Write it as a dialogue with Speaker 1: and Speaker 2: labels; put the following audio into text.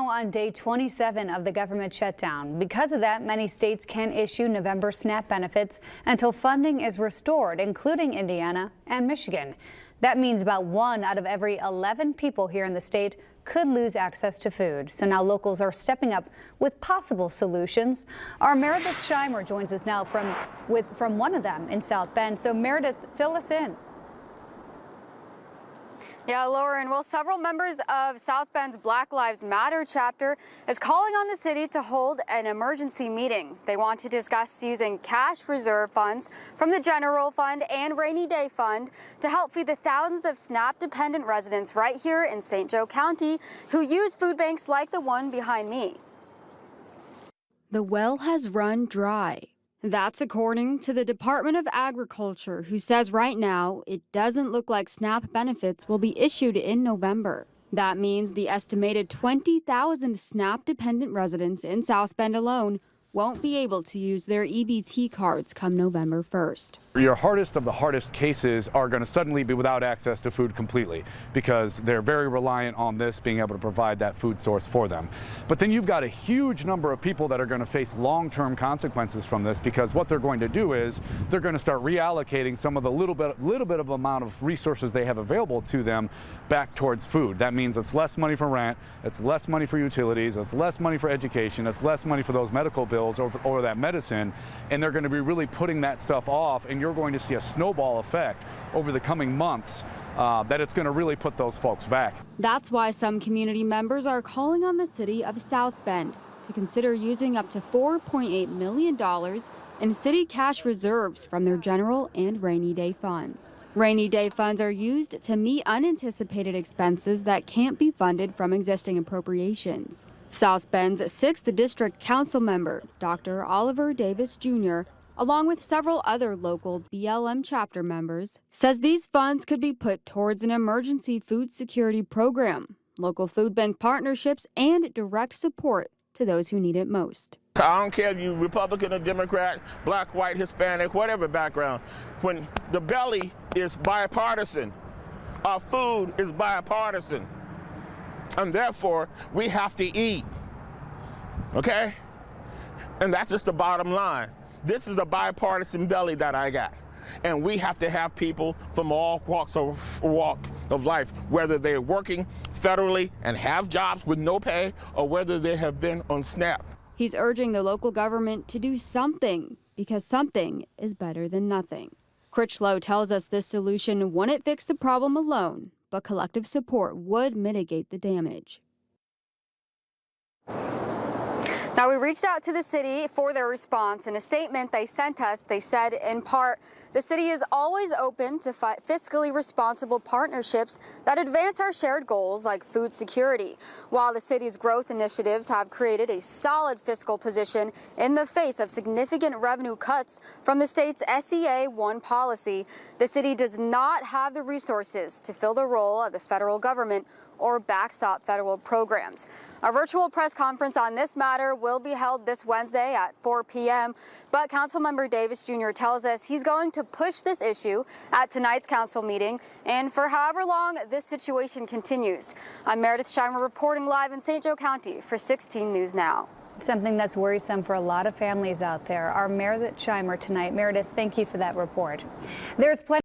Speaker 1: on day 27 of the government shutdown. Because of that, many states can't issue November SNAP benefits until funding is restored, including Indiana and Michigan. That means about 1 out of every 11 people here in the state could lose access to food. So now locals are stepping up with possible solutions. Our Meredith Scheimer joins us now from one of them in South Bend. So Meredith, fill us in.
Speaker 2: Yeah, Lauren, well, several members of South Bend's Black Lives Matter chapter is calling on the city to hold an emergency meeting. They want to discuss using cash reserve funds from the general fund and rainy day fund to help feed the thousands of SNAP-dependent residents right here in St. Joe County who use food banks like the one behind me. The well has run dry. That's according to the Department of Agriculture, who says right now it doesn't look like SNAP benefits will be issued in November. That means the estimated 20,000 SNAP-dependent residents in South Bend alone won't be able to use their EBT cards come November 1st.
Speaker 3: Your hardest of the hardest cases are going to suddenly be without access to food completely because they're very reliant on this being able to provide that food source for them. But then you've got a huge number of people that are going to face long-term consequences from this because what they're going to do is they're going to start reallocating some of the little bit of amount of resources they have available to them back towards food. That means it's less money for rent, it's less money for utilities, it's less money for education, it's less money for those medical bills or that medicine, and they're going to be really putting that stuff off, and you're going to see a snowball effect over the coming months that it's going to really put those folks back.
Speaker 2: That's why some community members are calling on the city of South Bend to consider using up to $4.8 million in city cash reserves from their general and rainy day funds. Rainy day funds are used to meet unanticipated expenses that can't be funded from existing appropriations. South Bend's 6th District Council member, Dr. Oliver Davis Jr., along with several other local BLM chapter members, says these funds could be put towards an emergency food security program, local food bank partnerships, and direct support to those who need it most.
Speaker 4: I don't care if you're Republican or Democrat, black, white, Hispanic, whatever background. When the belly is bipartisan, our food is bipartisan. And therefore, we have to eat, okay? And that's just the bottom line. This is the bipartisan belly that I got. And we have to have people from all walks of life, whether they're working federally and have jobs with no pay, or whether they have been on SNAP.
Speaker 2: He's urging the local government to do something, because something is better than nothing. Critchlow tells us this solution wouldn't fix the problem alone, but collective support would mitigate the damage. Now, we reached out to the city for their response. In a statement they sent us, they said, in part, the city is always open to fiscally responsible partnerships that advance our shared goals like food security. While the city's growth initiatives have created a solid fiscal position in the face of significant revenue cuts from the state's SEA 1 policy, the city does not have the resources to fill the role of the federal government or backstop federal programs. A virtual press conference on this matter will be held this Wednesday at 4 p.m., but Councilmember Davis Jr. tells us he's going to push this issue at tonight's council meeting and for however long this situation continues. I'm Meredith Scheimer reporting live in St. Joe County for 16 News Now.
Speaker 1: Something that's worrisome for a lot of families out there. Our Meredith Scheimer tonight. Meredith, thank you for that report. There's plenty